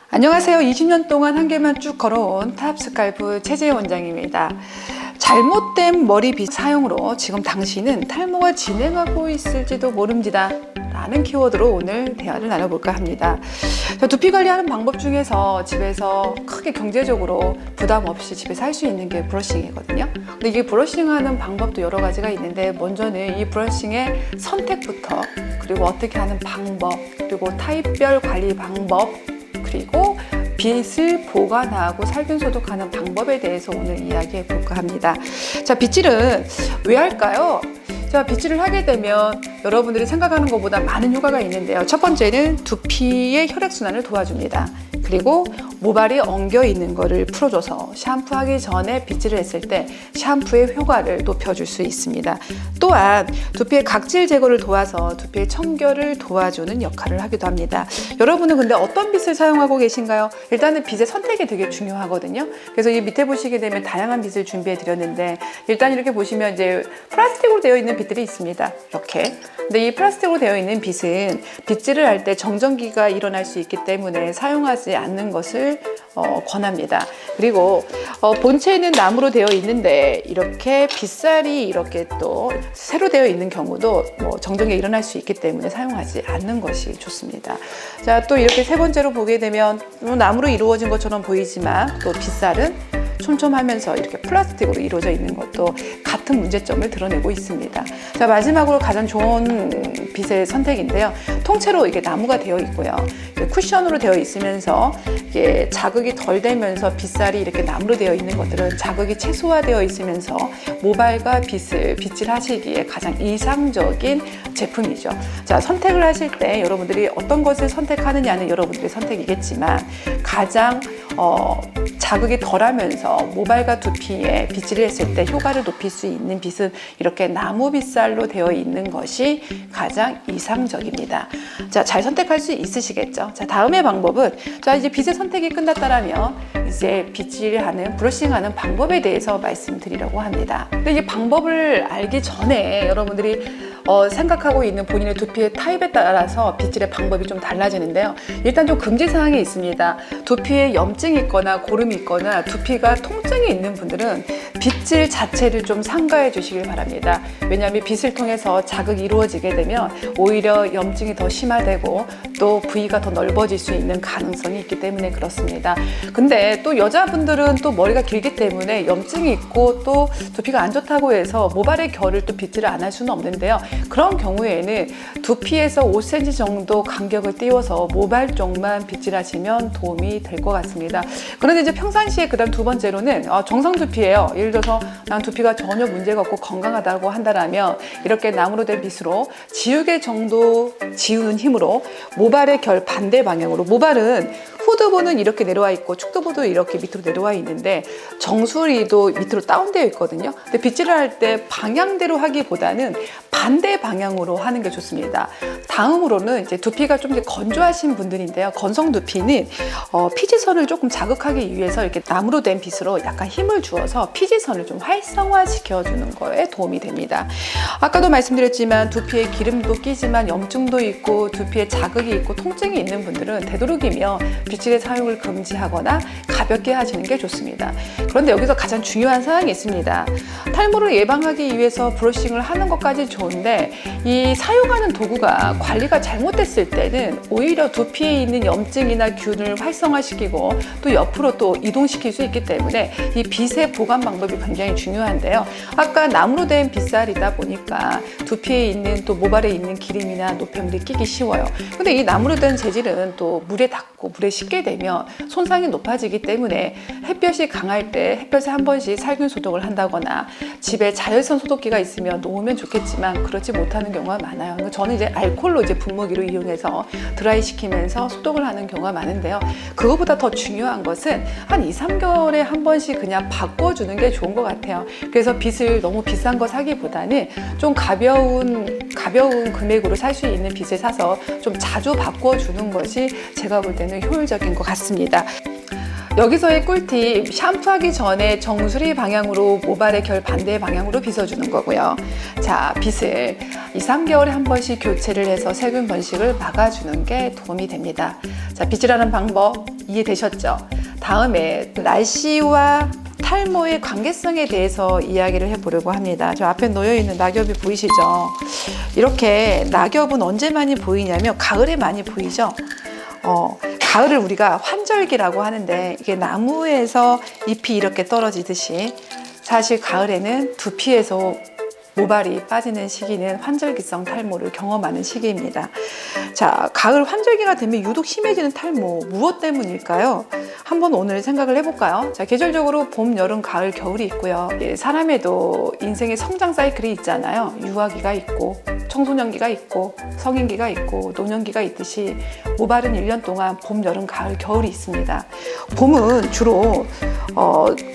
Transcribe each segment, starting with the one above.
안녕하세요. 20년 동안 한 개만 쭉 걸어온 탑스칼프 최재희 원장입니다. 잘못된 머리빗 사용으로 지금 당신은 탈모가 진행하고 있을지도 모릅니다 라는 키워드로 오늘 대화를 나눠볼까 합니다. 두피 관리하는 방법 중에서 집에서 크게 경제적으로 부담 없이 집에서 할 수 있는 게 브러싱이거든요. 근데 이게 브러싱하는 방법도 여러 가지가 있는데, 먼저는 이 브러싱의 선택부터, 그리고 어떻게 하는 방법, 그리고 타입별 관리 방법, 그리고 빗을 보관하고 살균 소독하는 방법에 대해서 오늘 이야기해 볼까 합니다. 자, 빗질은 왜 할까요? 자, 빗질을 하게 되면 여러분들이 생각하는 것보다 많은 효과가 있는데요. 첫 번째는 두피의 혈액순환을 도와줍니다. 그리고 모발이 엉겨 있는 거를 풀어줘서 샴푸하기 전에 빗질을 했을 때 샴푸의 효과를 높여줄 수 있습니다. 또한 두피의 각질 제거를 도와서 두피의 청결을 도와주는 역할을 하기도 합니다. 여러분은 근데 어떤 빗을 사용하고 계신가요? 일단은 빗의 선택이 되게 중요하거든요. 그래서 이 밑에 보시게 되면 다양한 빗을 준비해 드렸는데, 일단 이렇게 보시면 이제 플라스틱으로 되어 있는 빗들이 있습니다. 이렇게. 근데 이 플라스틱으로 되어 있는 빗은 빗질을 할 때 정전기가 일어날 수 있기 때문에 사용하지 않는 것을 권합니다. 그리고 본체는 나무로 되어 있는데 이렇게 빗살이 이렇게 또 새로 되어 있는 경우도 정전기가 일어날 수 있기 때문에 사용하지 않는 것이 좋습니다. 자, 또 이렇게 세 번째로 보게 되면 나무로 이루어진 것처럼 보이지만 또 빗살은 촘촘하면서 이렇게 플라스틱으로 이루어져 있는 것도 같은 문제점을 드러내고 있습니다. 자, 마지막으로 가장 좋은 빗의 선택인데요. 통째로 이게 나무가 되어 있고요. 쿠션으로 되어 있으면서 이게 자극이 덜 되면서 빗살이 이렇게 나무로 되어 있는 것들은 자극이 최소화되어 있으면서 모발과 빗질 하시기에 가장 이상적인 제품이죠. 자, 선택을 하실 때 여러분들이 어떤 것을 선택하느냐는 여러분들의 선택이겠지만, 가장 자극이 덜하면서 모발과 두피에 빗질을 했을 때 효과를 높일 수 있는 빗은 이렇게 나무 빗살로 되어 있는 것이 가장 이상적입니다. 자, 잘 선택할 수 있으시겠죠? 자, 다음의 방법은, 자, 이제 빗의 선택이 끝났다라면 이제 빗질하는, 브러싱하는 방법에 대해서 말씀드리려고 합니다. 근데 이 방법을 알기 전에 여러분들이 생각하고 있는 본인의 두피의 타입에 따라서 빗질의 방법이 좀 달라지는데요. 일단 좀 금지사항이 있습니다. 두피에 염증이 있거나 고름이 있거나 두피가 통증이 있는 분들은 빗질 자체를 좀 삼가해 주시길 바랍니다. 왜냐하면 빗을 통해서 자극이 이루어지게 되면 오히려 염증이 더 심화되고 또 부위가 더 넓어질 수 있는 가능성이 있기 때문에 그렇습니다. 근데 또 여자분들은 또 머리가 길기 때문에 염증이 있고 또 두피가 안 좋다고 해서 모발의 결을 또 빗질을 안 할 수는 없는데요. 그런 경우에는 두피에서 5cm 정도 간격을 띄워서 모발 쪽만 빗질하시면 도움이 될 것 같습니다. 그런데 이제 평상시에 그다음 두 번째로는 정상 두피예요. 예를 들어서 난 두피가 전혀 문제가 없고 건강하다고 한다면 이렇게 나무로 된 빗으로 지우개 정도 지우는 힘으로 모발의 결 반대 방향으로, 모발은 후두부는 이렇게 내려와 있고 축두부도 이렇게 밑으로 내려와 있는데 정수리도 밑으로 다운되어 있거든요. 근데 빗질을 할 때 방향대로 하기보다는 반대 방향으로 하는 게 좋습니다. 다음으로는 이제 두피가 좀 건조하신 분들인데요. 건성 두피는 피지선을 조금 자극하기 위해서 이렇게 나무로 된 빗으로 약간 힘을 주어서 피지선을 좀 활성화시켜주는 거에 도움이 됩니다. 아까도 말씀드렸지만 두피에 기름도 끼지만 염증도 있고 두피에 자극이 있고 통증이 있는 분들은 되도록이면 빗질의 사용을 금지하거나 가볍게 하시는 게 좋습니다. 그런데 여기서 가장 중요한 사항이 있습니다. 탈모를 예방하기 위해서 브러싱을 하는 것까지 좋은데, 이 사용하는 도구가 관리가 잘못됐을 때는 오히려 두피에 있는 염증이나 균을 활성화시키고 또 옆으로 또 이동시킬 수 있기 때문에 이 빗의 보관 방법이 굉장히 중요한데요. 아까 나무로 된 빗살이다 보니까 두피에 있는 또 모발에 있는 기름이나 노폐물이 끼기 쉬워요. 근데 이 나무로 된 재질은 또 물에 닿고 물에 식게 되면 손상이 높아지기 때문에 햇볕이 강할 때 햇볕에 한 번씩 살균 소독을 한다거나 집에 자외선 소독기가 있으면 놓으면 좋겠지만 그렇지 못하는 경우가 많아요. 저는 이제 알코올로 이제 분무기로 이용해서 드라이 시키면서 소독을 하는 경우가 많은데요. 그거보다 더 중요한 것은 한 2, 3개월에 한 번씩 그냥 바꿔주는 게 좋은 것 같아요. 그래서 빗을 너무 비싼 거 사기보다는 좀 가벼운 금액으로 살 수 있는 빗을 사서 좀 자주 바꿔주는 것이 제가 볼 때는 효율적인 것 같습니다. 여기서의 꿀팁, 샴푸하기 전에 정수리 방향으로 모발의 결 반대 방향으로 빗어주는 거고요. 자, 빗을 2, 3개월에 한 번씩 교체를 해서 세균 번식을 막아주는 게 도움이 됩니다. 자, 빗질하는 방법 이해되셨죠? 다음에 날씨와 탈모의 관계성에 대해서 이야기를 해보려고 합니다. 저 앞에 놓여있는 낙엽이 보이시죠? 이렇게 낙엽은 언제 많이 보이냐면 가을에 많이 보이죠? 가을을 우리가 환절기라고 하는데 이게 나무에서 잎이 이렇게 떨어지듯이 사실 가을에는 두피에서 모발이 빠지는 시기는 환절기성 탈모를 경험하는 시기입니다. 자, 가을 환절기가 되면 유독 심해지는 탈모, 무엇 때문일까요? 한번 오늘 생각을 해볼까요? 자, 계절적으로 봄, 여름, 가을, 겨울이 있고요. 사람에도 인생의 성장 사이클이 있잖아요. 유아기가 있고, 청소년기가 있고, 성인기가 있고, 노년기가 있듯이 모발은 1년 동안 봄, 여름, 가을, 겨울이 있습니다. 봄은 주로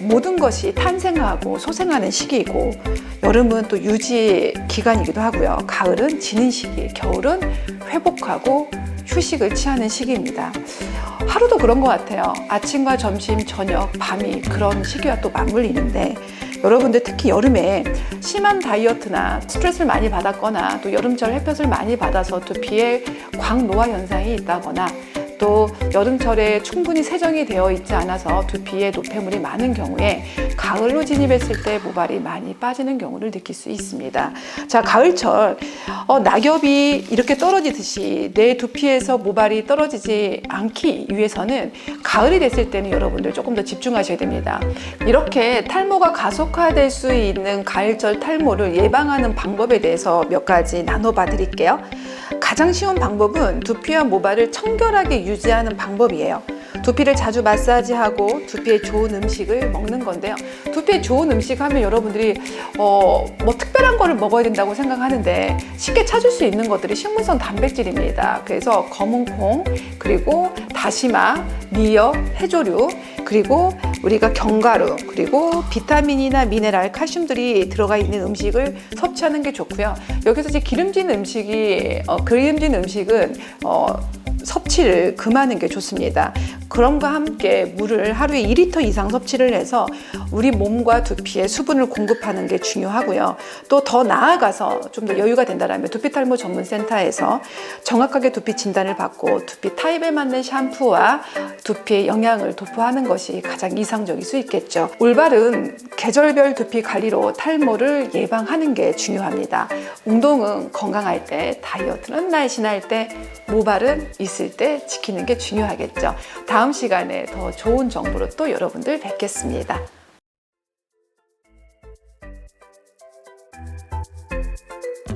모든 것이 탄생하고 소생하는 시기이고, 여름은 또 유지 기간이기도 하고요. 가을은 지는 시기, 겨울은 회복하고 휴식을 취하는 시기입니다. 하루도 그런 것 같아요. 아침과 점심, 저녁, 밤이 그런 시기와 또 맞물리는데 여러분들 특히 여름에 심한 다이어트나 스트레스를 많이 받았거나 또 여름철 햇볕을 많이 받아서 두피에 광노화 현상이 있다거나 또 여름철에 충분히 세정이 되어 있지 않아서 두피에 노폐물이 많은 경우에 가을로 진입했을 때 모발이 많이 빠지는 경우를 느낄 수 있습니다. 자, 가을철 낙엽이 이렇게 떨어지듯이 내 두피에서 모발이 떨어지지 않기 위해서는 가을이 됐을 때는 여러분들 조금 더 집중하셔야 됩니다. 이렇게 탈모가 가속화될 수 있는 가을철 탈모를 예방하는 방법에 대해서 몇 가지 나눠봐 드릴게요. 가장 쉬운 방법은 두피와 모발을 청결하게 유지하는 방법이에요. 두피를 자주 마사지하고 두피에 좋은 음식을 먹는 건데요. 두피에 좋은 음식 하면 여러분들이 뭐 특별한 거를 먹어야 된다고 생각하는데 쉽게 찾을 수 있는 것들이 식물성 단백질입니다. 그래서 검은 콩, 그리고 다시마, 미역, 해조류, 그리고 우리가 견과류, 그리고 비타민이나 미네랄, 칼슘들이 들어가 있는 음식을 섭취하는 게 좋고요. 여기서 이제 기름진 음식은 섭취를 금하는 게 좋습니다. 그럼과 함께 물을 하루에 2리터 이상 섭취를 해서 우리 몸과 두피에 수분을 공급하는 게 중요하고요. 또 더 나아가서 좀 더 여유가 된다면 두피탈모 전문센터에서 정확하게 두피 진단을 받고 두피 타입에 맞는 샴푸와 두피의 영양을 도포하는 것이 가장 이상적일 수 있겠죠. 올바른 계절별 두피 관리로 탈모를 예방하는 게 중요합니다. 운동은 건강할 때, 다이어트는 날씬할 때, 모발은 있을 때 지키는 게 중요하겠죠. 다음 시간에 더 좋은 정보로 또 여러분들 뵙겠습니다.